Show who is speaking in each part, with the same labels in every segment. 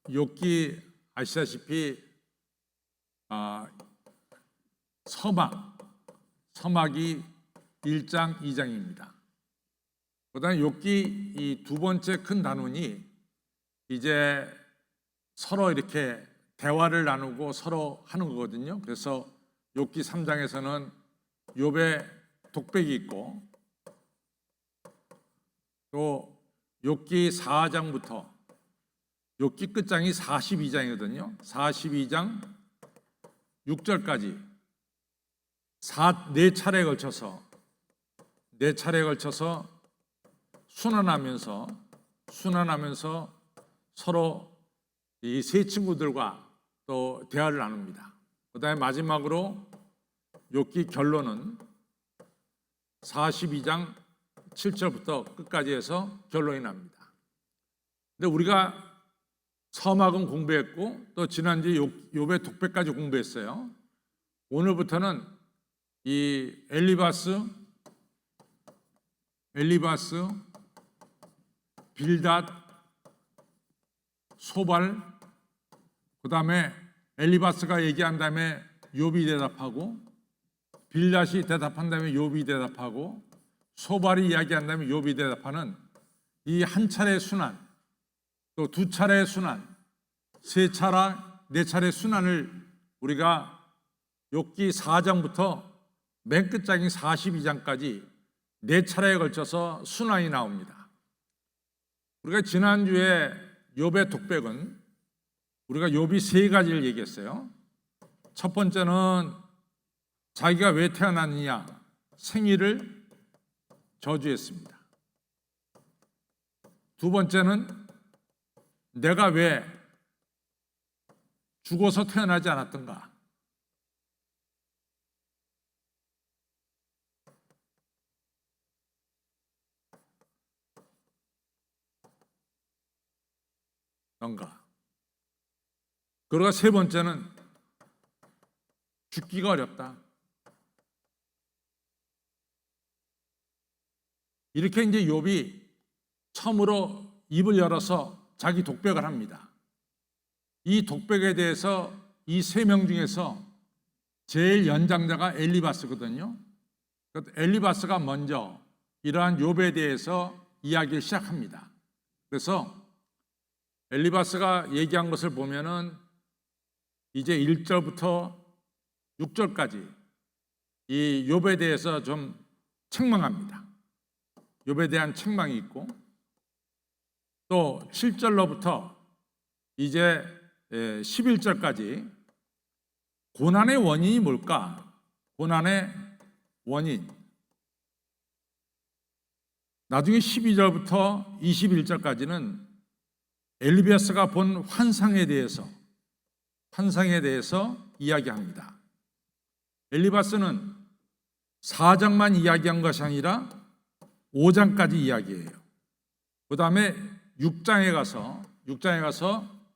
Speaker 1: 욥기 아시다시피 서막이 1장, 2장입니다. 그다음에 욥기 이 두 번째 큰 단원이 이제 서로 이렇게 대화를 나누고 서로 하는 거거든요. 그래서 욥기 3장에서는 욥의 독백이 있고, 또 욥기 4장부터 욥기 끝장이 42장이거든요. 42장 6절까지 네 차례에 걸쳐서 순환하면서 서로 이 세 친구들과 또 대화를 나눕니다. 그다음에 마지막으로 욥기 결론은 42장 7절부터 끝까지 해서 결론이 납니다. 근데 우리가 서막은 공부했고, 또 지난주에 욥의 독백까지 공부했어요. 오늘부터는 이 엘리바스, 빌닷, 소발, 그 다음에 엘리바스가 얘기한 다음에 욥이 대답하고, 빌닷이 대답한 다음에 욥이 대답하고, 소발이 이야기한 다음에 욥이 대답하는 이 한 차례의 순환, 또 두 차례의 순환, 세 차례, 네 차례의 순환을 우리가 욥기 4장부터 맨 끝장인 42장까지 네 차례에 걸쳐서 순환이 나옵니다. 우리가 지난주에 욥의 독백은 우리가 욥이 세 가지를 얘기했어요. 첫 번째는 자기가 왜 태어났느냐, 생일을 저주했습니다. 두 번째는 내가 왜 죽어서 태어나지 않았던가, 그리고 세 번째는 죽기가 어렵다. 이렇게 이제 욥이 처음으로 입을 열어서 자기 독백을 합니다. 이 독백에 대해서 이 세 명 중에서 제일 연장자가 엘리바스거든요. 엘리바스가 먼저 이러한 욥에 대해서 이야기를 시작합니다. 그래서 엘리바스가 얘기한 것을 보면은 이제 1절부터 6절까지 이 욥에 대해서 좀 책망합니다. 욥에 대한 책망이 있고, 또 7절로부터 이제 11절까지 고난의 원인이 뭘까? 고난의 원인. 나중에 12절부터 21절까지는 엘리바스가 본 환상에 대해서 이야기합니다. 엘리바스는 4장만 이야기한 것이 아니라 5장까지 이야기해요. 그 다음에 6장에 가서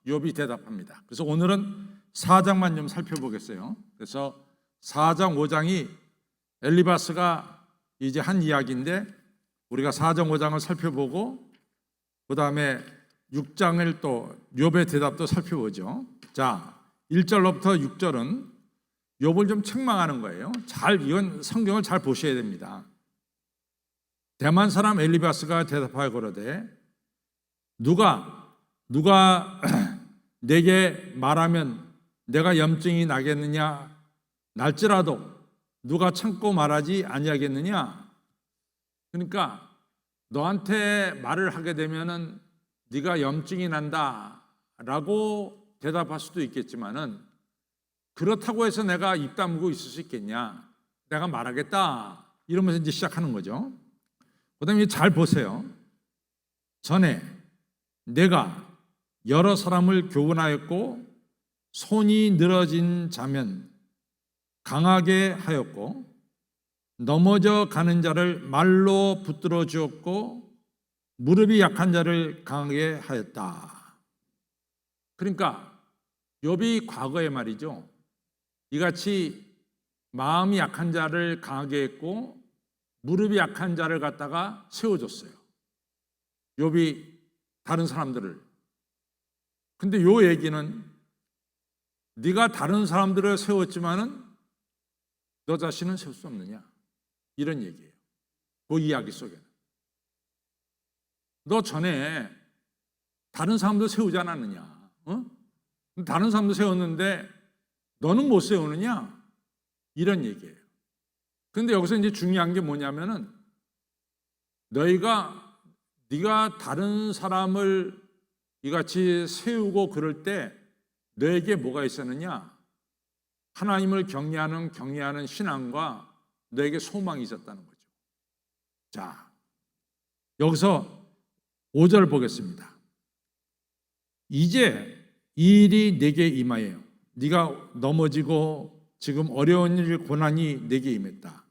Speaker 1: 욥이 대답합니다. 그래서 오늘은 4장만 좀 살펴보겠어요. 그래서 4장, 5장이 엘리바스가 이제 한 이야기인데, 우리가 4장, 5장을 살펴보고 그 다음에 6장을 또 욥의 대답도 살펴보죠. 자, 1절로부터 6절은 욥을 좀 책망하는 거예요. 이건 성경을 잘 보셔야 됩니다. 대만 사람 엘리바스가 대답하여 거로되 누가 내게 말하면 내가 염증이 나겠느냐, 날지라도 누가 참고 말하지 아니하겠느냐. 그러니까 너한테 말을 하게 되면은 네가 염증이 난다라고 대답할 수도 있겠지만은, 그렇다고 해서 내가 입 다물고 있을 수 있겠냐, 내가 말하겠다, 이러면서 이제 시작하는 거죠. 그다음에 잘 보세요. 전에 내가 여러 사람을 교훈하였고 손이 늘어진 자면 강하게 하였고 넘어져 가는 자를 말로 붙들어 주었고 무릎이 약한 자를 강하게 하였다. 그러니까 욥이 과거에 말이죠, 이같이 마음이 약한 자를 강하게 했고 무릎이 약한 자를 갖다가 세워줬어요. 욥이 다른 사람들을 근데 요 얘기는 네가 다른 사람들을 세웠지만은 너 자신은 세울 수 없느냐, 이런 얘기예요. 그 이야기 속에는 너 전에 다른 사람도 세우지 않았느냐? 다른 사람도 세웠는데 너는 못 세우느냐? 이런 얘기예요. 근데 여기서 이제 중요한 게 뭐냐면은 네가 다른 사람을 이같이 세우고 그럴 때 너에게 뭐가 있었느냐? 하나님을 경외하는 신앙과 너에게 소망이 있었다는 거죠. 자, 여기서 5절 보겠습니다. 이제 이 일이 내게 임하여 네가 넘어지고 지금 어려운 일 고난이 내게 임했다.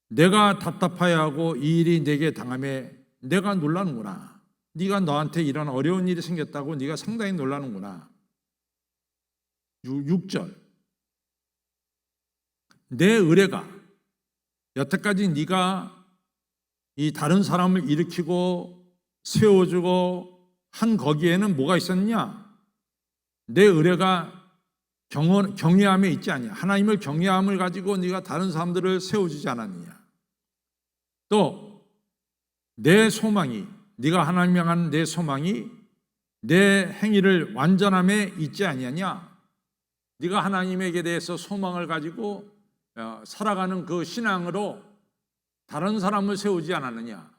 Speaker 1: 내가 답답하여하고 이 일이 내게 당함에 내가 놀라는구나. 네가 너한테 이런 어려운 일이 생겼다고 네가 상당히 놀라는구나. 6절 내 의뢰가 여태까지 네가 이 다른 사람을 일으키고 세워주고 한 거기에는 뭐가 있었느냐? 내 의뢰가 경외함에 있지 않냐? 하나님을 경외함을 가지고 네가 다른 사람들을 세워주지 않았느냐? 또 내 소망이, 네가 하나님 향한 내 소망이 내 행위를 완전함에 있지 아니하냐? 네가 하나님에게 대해서 소망을 가지고 살아가는 그 신앙으로 다른 사람을 세우지 않았느냐?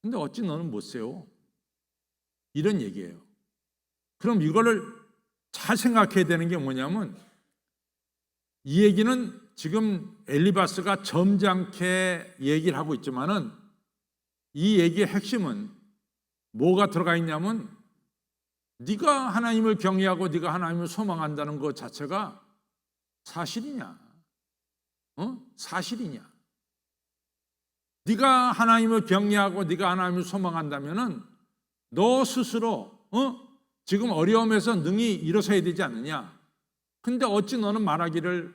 Speaker 1: 근데 어찌 너는 못 세워? 이런 얘기예요. 그럼 이거를 잘 생각해야 되는 게 뭐냐면 이 얘기는 지금 엘리바스가 점잖게 얘기를 하고 있지만은 이 얘기의 핵심은 뭐가 들어가 있냐면 네가 하나님을 경외하고 네가 하나님을 소망한다는 것 자체가 사실이냐? 사실이냐? 네가 하나님을 경외하고 네가 하나님을 소망한다면은 너 스스로 지금 어려움에서 능히 일어서야 되지 않느냐? 근데 어찌 너는 말하기를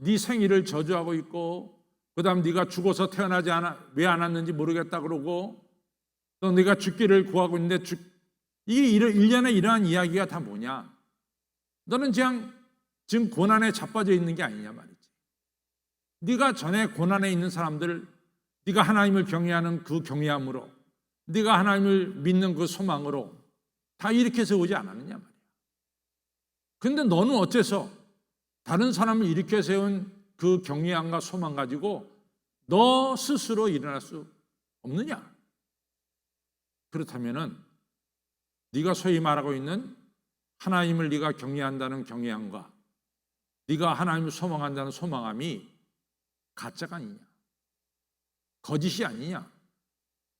Speaker 1: 네 생일을 저주하고 있고 그다음 네가 죽어서 태어나지 왜 안 왔는지 모르겠다 그러고 또 네가 죽기를 구하고 있는데 이게 일련의 이러한 이야기가 다 뭐냐? 너는 지금 고난에 자빠져 있는 게 아니냐 말이지. 네가 전에 고난에 있는 사람들, 네가 하나님을 경외하는 그 경외함으로, 네가 하나님을 믿는 그 소망으로 다 이렇게 세우지 않았느냐 말이야. 근데 너는 어째서 다른 사람을 일으켜 세운 그 경외함과 소망 가지고 너 스스로 일어날 수 없느냐? 그렇다면은 네가 소위 말하고 있는 하나님을 네가 경외한다는 경외함과 네가 하나님을 소망한다는 소망함이 가짜가 아니냐? 거짓이 아니냐?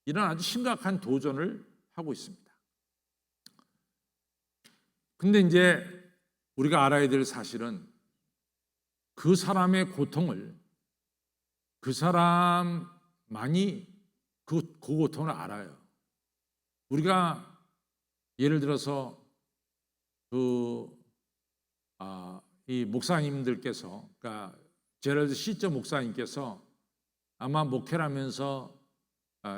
Speaker 1: 이런 아주 심각한 도전을 하고 있습니다. 근데 이제 우리가 알아야 될 사실은 그 사람의 고통을 그 사람만이 그 고통을 알아요. 우리가 예를 들어서 이 목사님들께서, 그러니까 제럴드 시저 목사님께서 아마 목회를 하면서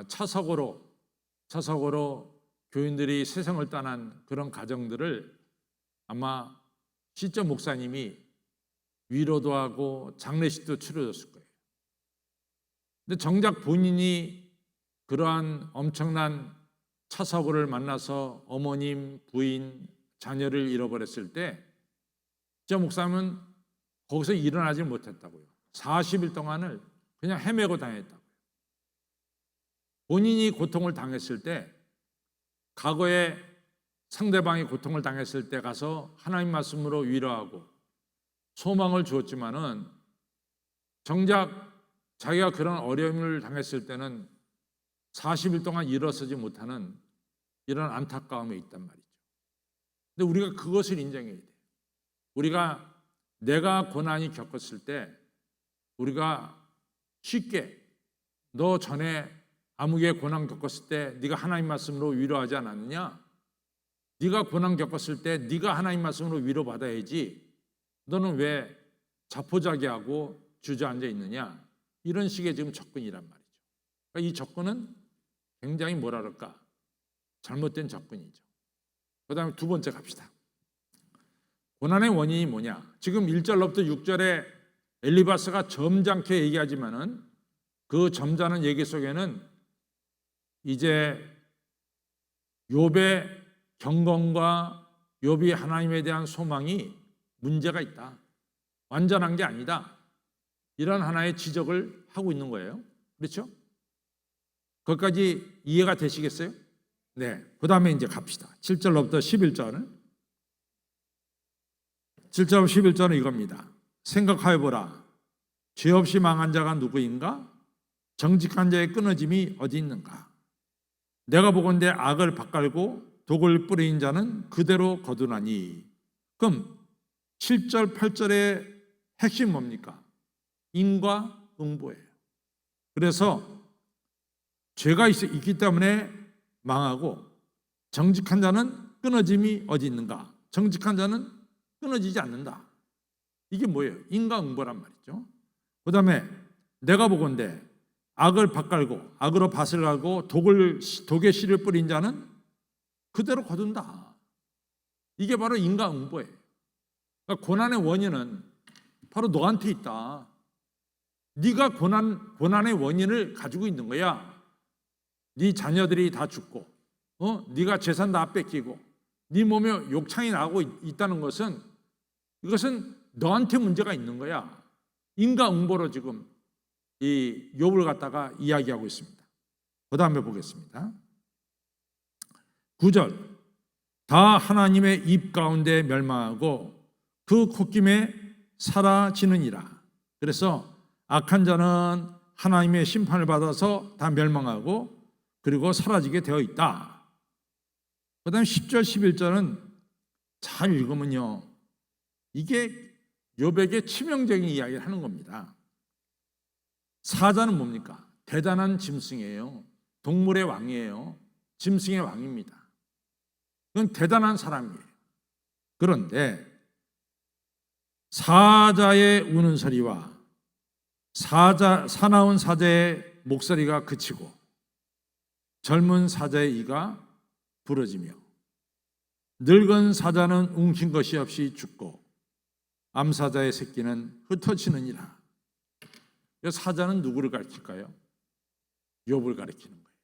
Speaker 1: 차석으로 교인들이 세상을 떠난 그런 가정들을 아마 시저 목사님이 위로도 하고 장례식도 치러줬을 거예요. 근데 정작 본인이 그러한 엄청난 차석을 만나서 어머님, 부인, 자녀를 잃어버렸을 때 시저 목사님은 거기서 일어나지 못했다고요. 40일 동안을 그냥 헤매고 다녔다고요. 본인이 고통을 당했을 때, 과거에 상대방이 고통을 당했을 때 가서 하나님 말씀으로 위로하고 소망을 주었지만은 정작 자기가 그런 어려움을 당했을 때는 40일 동안 일어서지 못하는 이런 안타까움이 있단 말이죠. 근데 우리가 그것을 인정해야 돼요. 우리가 내가 고난이 겪었을 때 우리가 쉽게 너 전에 아무개 고난 겪었을 때 네가 하나님 말씀으로 위로하지 않았느냐? 네가 고난 겪었을 때 네가 하나님 말씀으로 위로받아야지 너는 왜 자포자기하고 주저앉아 있느냐? 이런 식의 지금 접근이란 말이죠. 그러니까 이 접근은 굉장히 뭐라 그럴까? 잘못된 접근이죠. 그 다음에 두 번째 갑시다. 고난의 원인이 뭐냐? 지금 1절로부터 6절에 엘리바스가 점잖게 얘기하지만은 그 점잖은 얘기 속에는 이제 욥의 경건과 욥이 하나님에 대한 소망이 문제가 있다. 완전한 게 아니다. 이런 하나의 지적을 하고 있는 거예요. 그렇죠? 거기까지 이해가 되시겠어요? 네. 그 다음에 이제 갑시다. 7절로부터 11절. 7절 11절은 이겁니다. 생각하여보라. 죄 없이 망한 자가 누구인가? 정직한 자의 끊어짐이 어디 있는가? 내가 보건대 악을 밭갈고 독을 뿌린 자는 그대로 거두나니. 그럼 7절 8절의 핵심 뭡니까? 인과응보예요. 그래서 죄가 있기 때문에 망하고 정직한 자는 끊어짐이 어디 있는가? 정직한 자는 끊어지지 않는다. 이게 뭐예요? 인과응보란 말이죠. 그 다음에 내가 보건대 악을 밭갈고 악으로 밭을 갈고 독의 씨를 뿌린 자는 그대로 거둔다. 이게 바로 인과응보예요. 그러니까 고난의 원인은 바로 너한테 있다. 네가 고난의 원인을 가지고 있는 거야. 네 자녀들이 다 죽고, 네가 재산 다 뺏기고, 네 몸에 욕창이 나고 있다는 것은 이것은 너한테 문제가 있는 거야. 인과응보로 지금 이 욥을 갖다가 이야기하고 있습니다. 그 다음에 보겠습니다. 9절. 다 하나님의 입 가운데 멸망하고 그 콧김에 사라지느니라. 그래서 악한 자는 하나님의 심판을 받아서 다 멸망하고 그리고 사라지게 되어 있다. 그 다음 10절 11절은 잘 읽으면요, 이게 욥에게 치명적인 이야기를 하는 겁니다. 사자는 뭡니까? 대단한 짐승이에요. 동물의 왕이에요. 짐승의 왕입니다. 그건 대단한 사람이에요. 그런데 사자의 우는 소리와 사나운 사자의 목소리가 그치고 젊은 사자의 이가 부러지며 늙은 사자는 웅킨 것이 없이 죽고 암사자의 새끼는 흩어지느니라. 사자는 누구를 가리킬까요? 욥을 가리키는 거예요.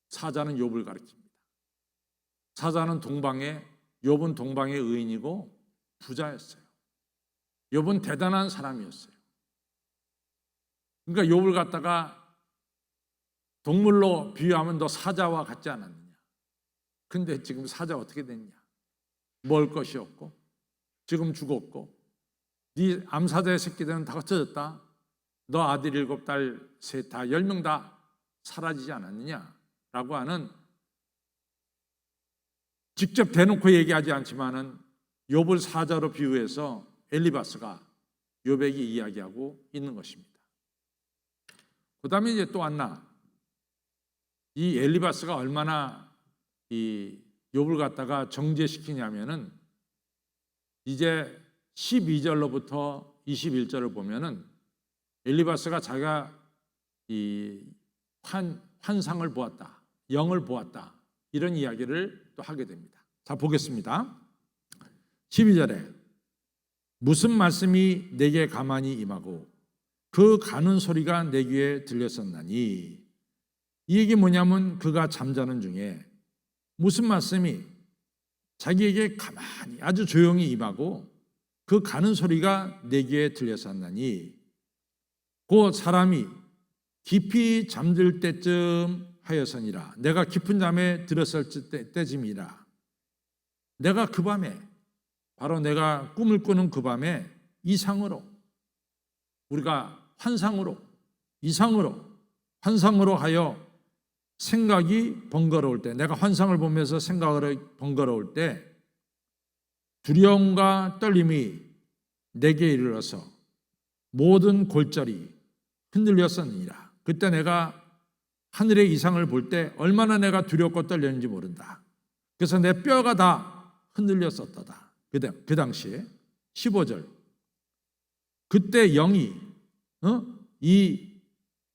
Speaker 1: 사자는 욥을 가리킵니다. 사자는 욥은 동방의 의인이고 부자였어요. 욥은 대단한 사람이었어요. 그러니까 욥을 갖다가 동물로 비유하면 너 사자와 같지 않았느냐. 근데 지금 사자 어떻게 됐냐? 먹을 것이 없고 지금 죽었고 네 암사자의 새끼들은 다 흩어졌다. 너 아들 7, 딸 3, 다 10명 다 사라지지 않았느냐라고 하는, 직접 대놓고 얘기하지 않지만은 욥을 사자로 비유해서 엘리바스가 욥에게 이야기하고 있는 것입니다. 그 다음에 이제 또 하나, 이 엘리바스가 얼마나 이 욥을 갖다가 정죄시키냐면은 이제 12절로부터 21절을 보면은 엘리바스가 자기가 이 환상을 보았다, 영을 보았다, 이런 이야기를 또 하게 됩니다. 자, 보겠습니다. 12절에 무슨 말씀이 내게 가만히 임하고 그 가는 소리가 내 귀에 들렸었나니. 이 얘기 뭐냐면 그가 잠자는 중에 무슨 말씀이 자기에게 가만히 아주 조용히 임하고 그 가는 소리가 내 귀에 들렸었나니 그 사람이 깊이 잠들 때쯤 하여서니라. 내가 깊은 잠에 들었을 때쯤이라. 내가 그 밤에, 바로 내가 꿈을 꾸는 그 밤에 이상으로, 우리가 환상으로, 이상으로, 환상으로 하여 생각이 번거로울 때, 내가 환상을 보면서 생각을 번거로울 때 두려움과 떨림이 내게 이르러서 모든 골절이 흔들렸었느니라. 그때 내가 하늘의 이상을 볼 때 얼마나 내가 두렵고 떨렸는지 모른다. 그래서 내 뼈가 다 흔들렸었다. 그 당시에 15절. 그때 이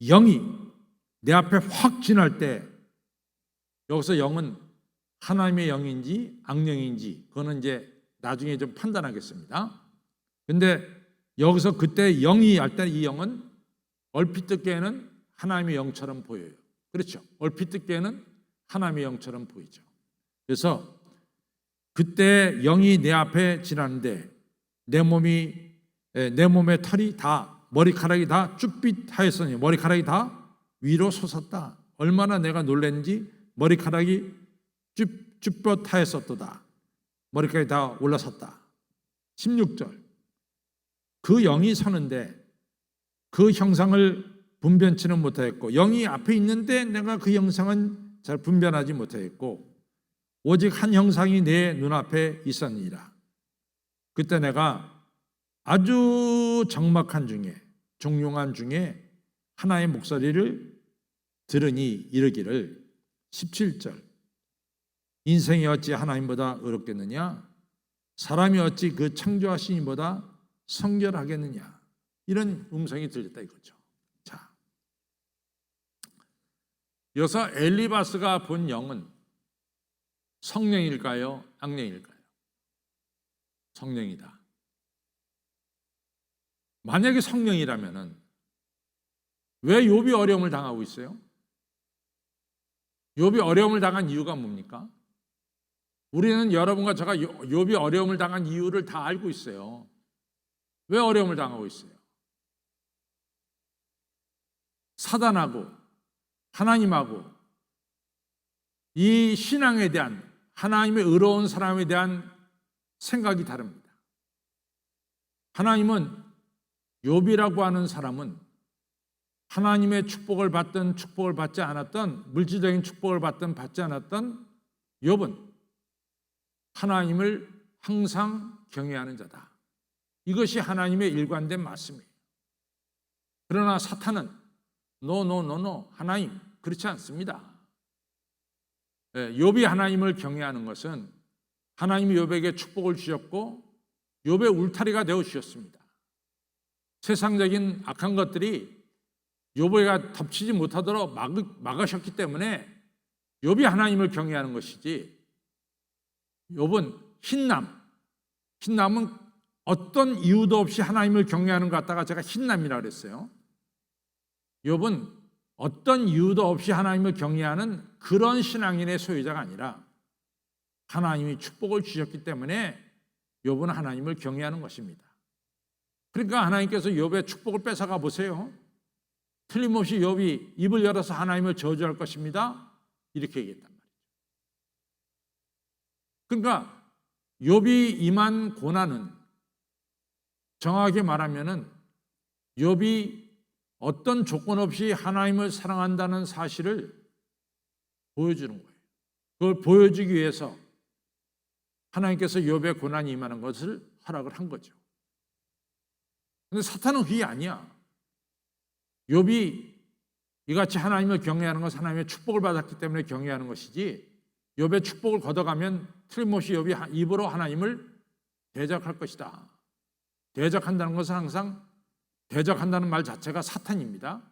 Speaker 1: 영이 내 앞에 확 지날 때, 여기서 영은 하나님의 영인지 악령인지 그거는 이제 나중에 좀 판단하겠습니다. 근데 여기서 그때 영이 할 때 이 영은 얼핏 듣기에는 하나님의 영처럼 보여요. 그렇죠? 얼핏 듣기에는 하나님의 영처럼 보이죠. 그래서 그때 영이 내 앞에 지나는데 내 몸의 털이 다 머리카락이 다 쭈삣하였으니 머리카락이 다 위로 솟았다. 얼마나 내가 놀랐는지 머리카락이 쭈뼛하였었도다. 머리카락이 다 올라섰다. 16절 그 영이 서는데 그 형상을 분변치는 못하였고 영이 앞에 있는데 내가 그 형상은 잘 분변하지 못하였고 오직 한 형상이 내 눈앞에 있었니라. 그때 내가 아주 적막한 중에 종용한 중에 하나의 목소리를 들으니 이르기를 17절 인생이 어찌 하나님보다 의롭겠느냐 사람이 어찌 그 창조하신 이보다 성결하겠느냐 이런 음성이 들렸다 이거죠. 자, 여기서 엘리바스가 본 영은 성령일까요? 악령일까요? 성령이다. 만약에 성령이라면은 왜 욥이 어려움을 당하고 있어요? 욥이 어려움을 당한 이유가 뭡니까? 우리는 여러분과 제가 욥이 어려움을 당한 이유를 다 알고 있어요. 왜 어려움을 당하고 있어요? 사단하고 하나님하고 이 신앙에 대한 하나님의 의로운 사람에 대한 생각이 다릅니다. 하나님은 욥이라고 하는 사람은 하나님의 축복을 받든 축복을 받지 않았던 물질적인 축복을 받든 받지 않았던 욥은 하나님을 항상 경외하는 자다. 이것이 하나님의 일관된 말씀이에요. 그러나 사탄은 노 하나님 그렇지 않습니다. 욥이 하나님을 경외하는 것은 하나님이 욥에게 축복을 주셨고 욥의 울타리가 되어 주셨습니다. 세상적인 악한 것들이 욥에게 덮치지 못하도록 막으셨기 때문에 욥이 하나님을 경외하는 것이지 욥은 흰남은 어떤 이유도 없이 하나님을 경외하는 것 같다가 제가 흰남이라고 그랬어요. 욥은 어떤 이유도 없이 하나님을 경외하는 그런 신앙인의 소유자가 아니라 하나님이 축복을 주셨기 때문에 욥은 하나님을 경외하는 것입니다. 그러니까 하나님께서 욥의 축복을 뺏어가 보세요. 틀림없이 욥이 입을 열어서 하나님을 저주할 것입니다. 이렇게 얘기했단 말이죠. 그러니까 욥이 임한 고난은 정확하게 말하면은 욥이 어떤 조건 없이 하나님을 사랑한다는 사실을 보여주는 거예요. 그걸 보여주기 위해서 하나님께서 욥의 고난이 임하는 것을 허락을 한 거죠. 그런데 사탄은 그게 아니야. 욥이 이같이 하나님을 경외하는 것은 하나님의 축복을 받았기 때문에 경외하는 것이지 욥의 축복을 걷어가면 틀림없이 욥이 입으로 하나님을 대적할 것이다. 대적한다는 것은 항상 대적한다는 말 자체가 사탄입니다.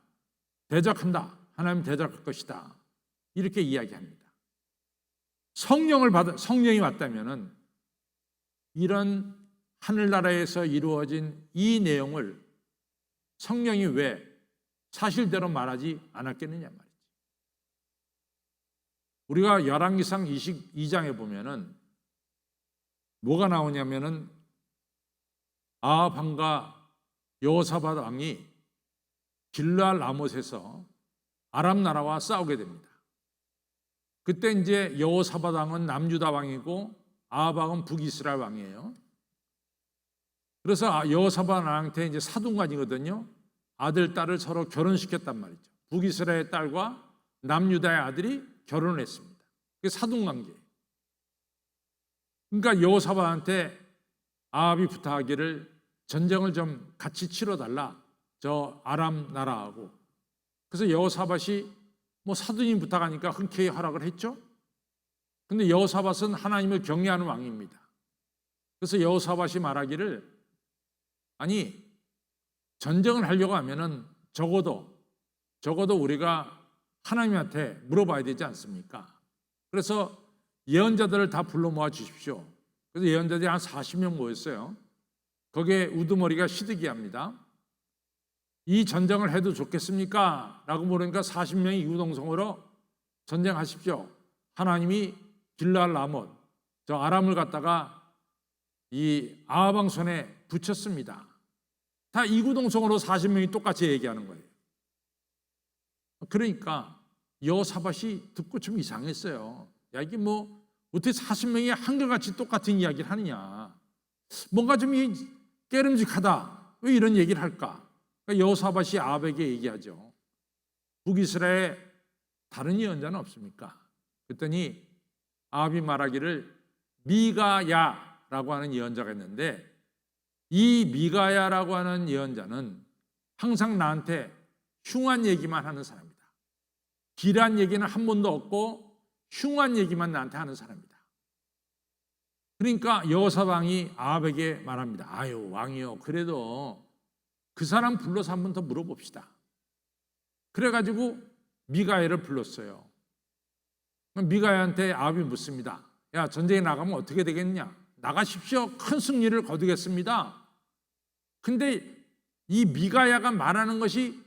Speaker 1: 대적한다. 하나님 대적할 것이다. 이렇게 이야기합니다. 성령이 왔다면은 이런 하늘나라에서 이루어진 이 내용을 성령이 왜 사실대로 말하지 않았겠느냐 말이지. 우리가 열왕기상 22장에 보면은 뭐가 나오냐면은 아합 왕과 여호사밧 왕이 길르앗 라못에서 아람 나라와 싸우게 됩니다. 그때 이제 여호사밧 왕은 남유다 왕이고 아합 왕은 북이스라엘 왕이에요. 그래서 여호사밧 왕한테 이제 사돈간이거든요. 아들, 딸을 서로 결혼시켰단 말이죠. 북이스라엘 딸과 남유다의 아들이 결혼을 했습니다. 그게 사돈관계예요. 그러니까 여호사밧한테 아합이 부탁하기를 전쟁을 좀 같이 치러달라. 저 아람 나라하고. 그래서 여호사밧이 뭐 사돈이 부탁하니까 흔쾌히 허락을 했죠. 근데 여호사밧은 하나님을 경외하는 왕입니다. 그래서 여호사밧이 말하기를 아니 전쟁을 하려고 하면은 적어도 우리가 하나님한테 물어봐야 되지 않습니까? 그래서 예언자들을 다 불러 모아 주십시오. 그래서 예언자들이 한 40명 모였어요. 거기에 우두머리가 시드기야입니다. 이 전쟁을 해도 좋겠습니까? 라고 물으니까 40명이 이구동성으로 전쟁하십시오. 하나님이 길르앗 라못, 저 아람을 갖다가 이 아합 손에 붙였습니다. 다 이구동성으로 40명이 똑같이 얘기하는 거예요. 그러니까 여호사밧이 듣고 좀 이상했어요. 야, 이게 뭐 어떻게 40명이 한결같이 똑같은 이야기를 하느냐. 뭔가 좀 깨름직하다. 왜 이런 얘기를 할까? 그러니까 여호사밧이 아합에게 얘기하죠. 북이스라엘에 다른 예언자는 없습니까? 그랬더니 아합이 말하기를 미가야라고 하는 예언자가 있는데, 이 미가야라고 하는 예언자는 항상 나한테 흉한 얘기만 하는 사람이다. 길한 얘기는 한 번도 없고 흉한 얘기만 나한테 하는 사람이다. 그러니까 여호사밧이 아합에게 말합니다. 아유 왕이요, 그래도 그 사람 불러서 한 번 더 물어봅시다. 그래가지고 미가야를 불렀어요. 미가야한테 아합이 묻습니다. 야, 전쟁에 나가면 어떻게 되겠냐? 나가십시오. 큰 승리를 거두겠습니다. 근데 이 미가야가 말하는 것이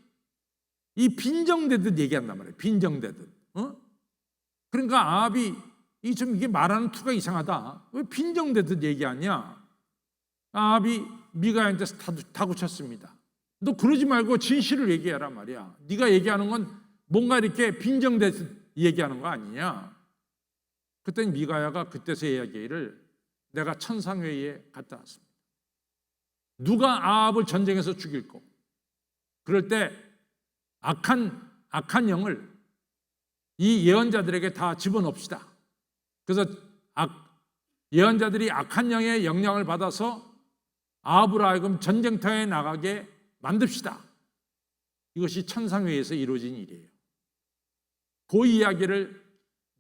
Speaker 1: 이 빈정대듯 얘기한단 말이에요. 빈정대듯. 그러니까 아합이 이게 말하는 투가 이상하다. 왜 빈정대듯 얘기하냐? 아합이 미가야한테 다구쳤습니다. 너 그러지 말고 진실을 얘기하라 말이야. 네가 얘기하는 건 뭔가 이렇게 빈정대듯 얘기하는 거 아니냐? 그때 미가야가 그때서 이야기를 내가 천상회의에 갔다 왔습니다. 누가 아합을 전쟁에서 죽일 거? 그럴 때 악한 영을 이 예언자들에게 다 집어넣읍시다. 그래서 예언자들이 악한 영의 영향을 받아서 아합으로 하여금 전쟁터에 나가게 만듭시다. 이것이 천상회의에서 이루어진 일이에요. 그 이야기를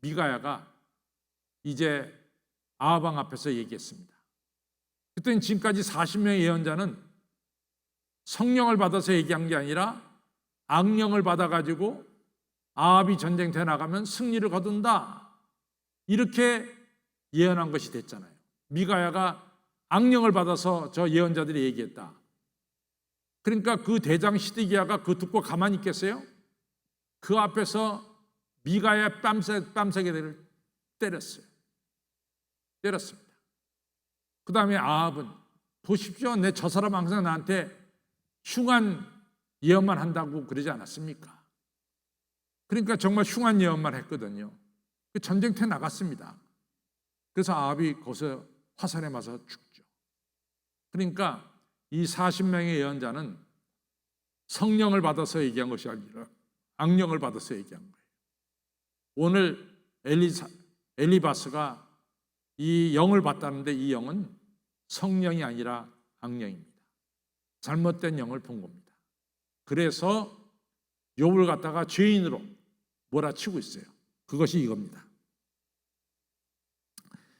Speaker 1: 미가야가 이제 아합 왕 앞에서 얘기했습니다. 그때는 지금까지 40명의 예언자는 성령을 받아서 얘기한 게 아니라 악령을 받아가지고 아합이 전쟁터에 나가면 승리를 거둔다, 이렇게 예언한 것이 됐잖아요. 미가야가 악령을 받아서 저 예언자들이 얘기했다. 그러니까 그 대장 시드기야가 그거 듣고 가만히 있겠어요? 그 앞에서 미가야 뺨세게를 때렸습니다. 그 다음에 아합은 보십시오, 내 저 사람 항상 나한테 흉한 예언만 한다고 그러지 않았습니까? 그러니까 정말 흉한 예언만 했거든요. 전쟁터에 나갔습니다. 그래서 아합이 거기서 화살에 맞아 죽죠. 그러니까 이 40명의 예언자는 성령을 받아서 얘기한 것이 아니라 악령을 받아서 얘기한 거예요. 오늘 엘리바스가 이 영을 받다는데 이 영은 성령이 아니라 악령입니다. 잘못된 영을 본 겁니다. 그래서 욥을 갖다가 죄인으로 몰아치고 있어요. 그것이 이겁니다.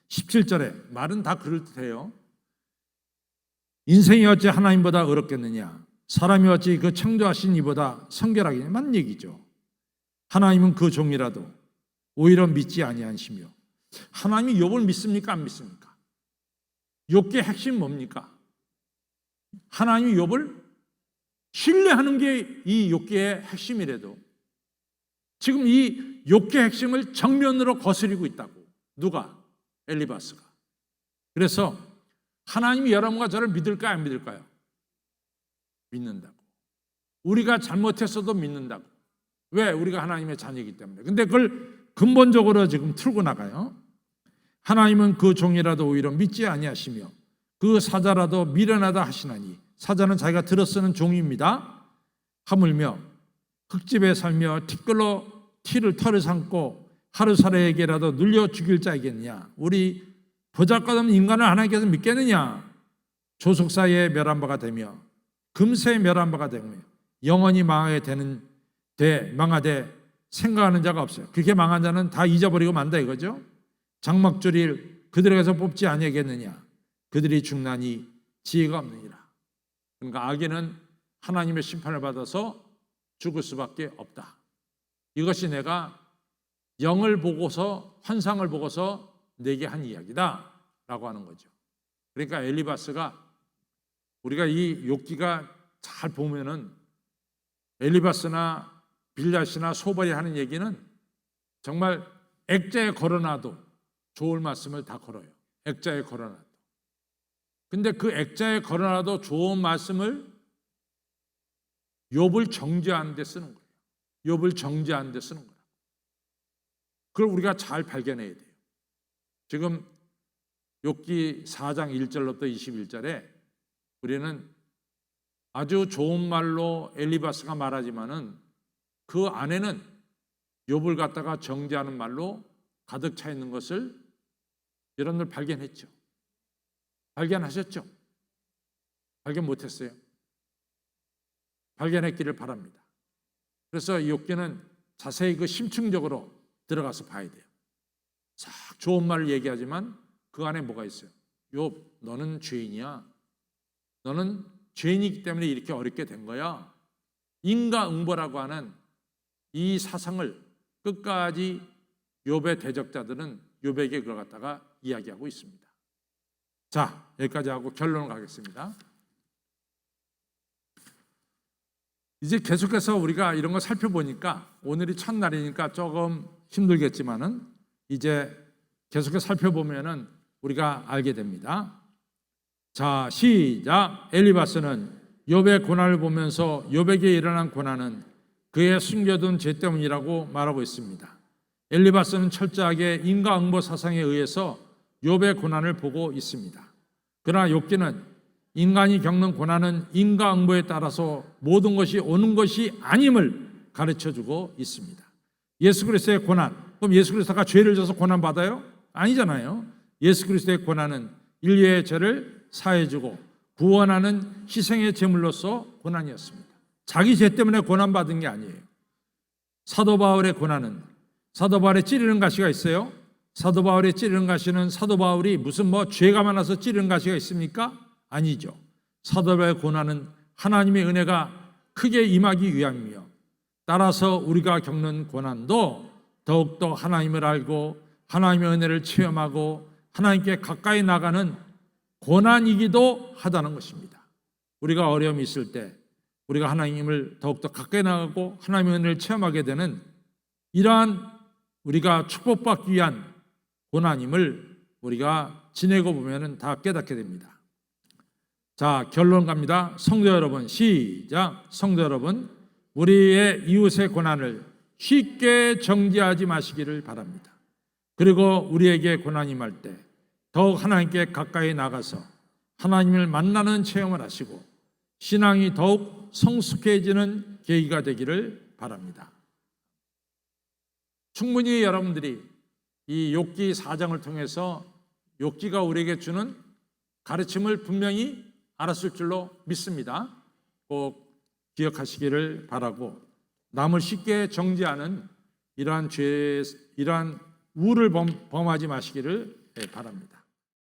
Speaker 1: 17절에 말은 다 그럴듯해요. 인생이 어찌 하나님보다 어렵겠느냐? 사람이 어찌 그 창조하신 이보다 성결하겠냐? 맞는 얘기죠. 하나님은 그 종이라도 오히려 믿지 아니하시며. 하나님이 욥을 믿습니까? 안 믿습니까? 욥의 핵심 뭡니까? 하나님이 욥을 신뢰하는 게 이 욥의 핵심이래도 지금 이 욥의 핵심을 정면으로 거스리고 있다고. 누가? 엘리바스가. 그래서 하나님이 여러분과 저를 믿을까요? 안 믿을까요? 믿는다고. 우리가 잘못했어도 믿는다고. 왜? 우리가 하나님의 자녀이기 때문에. 근데 그걸 근본적으로 지금 틀고 나가요. 하나님은 그 종이라도 오히려 믿지 아니하시며 그 사자라도 미련하다 하시나니. 사자는 자기가 들어 쓰는 종입니다. 하물며 흙집에 살며 티끌로 털을 삼고 하루살이에게라도 눌려 죽일 자이겠느냐? 우리 보잘것없는 인간을 하나님께서 믿겠느냐? 조속사에 멸한 바가 되며 금세 멸한 바가 되며 영원히 망하되 생각하는 자가 없어요. 그렇게 망한 자는 다 잊어버리고 만다 이거죠. 장막줄일 그들에게서 뽑지 아니하겠느냐? 그들이 죽나니 지혜가 없느니라. 그러니까 악인은 하나님의 심판을 받아서 죽을 수밖에 없다. 이것이 내가 영을 보고서, 환상을 보고서 내게 한 이야기다라고 하는 거죠. 그러니까 엘리바스가 우리가 이 욥기가 잘 보면은 엘리바스나 빌닷이나 소발이 하는 얘기는 정말 액자에 걸어놔도 좋을 말씀을 다 걸어요. 액자에 걸어놔도. 근데 그 액자에 걸어놔도 좋은 말씀을 욥을 정죄하는 데 쓰는 거예요. 욥을 정죄하는 데 쓰는 거예요. 그걸 우리가 잘 발견해야 돼요. 지금 욥기 4장 1절부터 21절에 우리는 아주 좋은 말로 엘리바스가 말하지만은 그 안에는 욥을 갖다가 정죄하는 말로 가득 차 있는 것을 여러분들 발견했죠? 발견하셨죠? 발견 못했어요? 발견했기를 바랍니다. 그래서 이 욥기는 자세히 그 심층적으로 들어가서 봐야 돼요. 싹 좋은 말을 얘기하지만 그 안에 뭐가 있어요? 욥, 너는 죄인이야. 너는 죄인이기 때문에 이렇게 어렵게 된 거야. 인과응보라고 하는 이 사상을 끝까지 욥의 대적자들은 욥에게 그걸 갖다가 이야기하고 있습니다. 자, 여기까지 하고 결론을 가겠습니다. 이제 계속해서 우리가 이런 거 살펴보니까 오늘이 첫날이니까 조금 힘들겠지만은 이제 계속해서 살펴보면은 우리가 알게 됩니다. 자, 시작. 엘리바스는 욥의 고난을 보면서 욥에게 일어난 고난은 그의 숨겨둔 죄 때문이라고 말하고 있습니다. 엘리바스는 철저하게 인과응보 사상에 의해서 욥의 고난을 보고 있습니다. 그러나 욥기는 인간이 겪는 고난은 인과응보에 따라서 모든 것이 오는 것이 아님을 가르쳐주고 있습니다. 예수 그리스도의 고난, 그럼 예수 그리스도가 죄를 져서 고난받아요? 아니잖아요. 예수 그리스도의 고난은 인류의 죄를 사해주고 구원하는 희생의 제물로서 고난이었습니다. 자기 죄 때문에 고난받은 게 아니에요. 사도 바울의 고난은 사도 바울의 찌르는 가시가 있어요? 사도 바울의 찌르는 가시는 사도 바울이 무슨 죄가 많아서 찌르는 가시가 있습니까? 아니죠. 사도 바울의 고난은 하나님의 은혜가 크게 임하기 위함이며 따라서 우리가 겪는 고난도 더욱더 하나님을 알고 하나님의 은혜를 체험하고 하나님께 가까이 나가는 고난이기도 하다는 것입니다. 우리가 어려움이 있을 때 우리가 하나님을 더욱더 가까이 나가고 하나님의 은혜를 체험하게 되는 이러한 우리가 축복받기 위한 고난임을 우리가 지내고 보면 다 깨닫게 됩니다. 자, 결론 갑니다. 성도 여러분, 시작. 성도 여러분, 우리의 이웃의 고난을 쉽게 정죄하지 마시기를 바랍니다. 그리고 우리에게 고난이 임할 때 더욱 하나님께 가까이 나가서 하나님을 만나는 체험을 하시고 신앙이 더욱 성숙해지는 계기가 되기를 바랍니다. 충분히 여러분들이 이 욥기 4장을 통해서 욥기가 우리에게 주는 가르침을 분명히 알았을 줄로 믿습니다. 꼭 기억하시기를 바라고 남을 쉽게 정죄하는 이러한 우를 범하지 마시기를 바랍니다.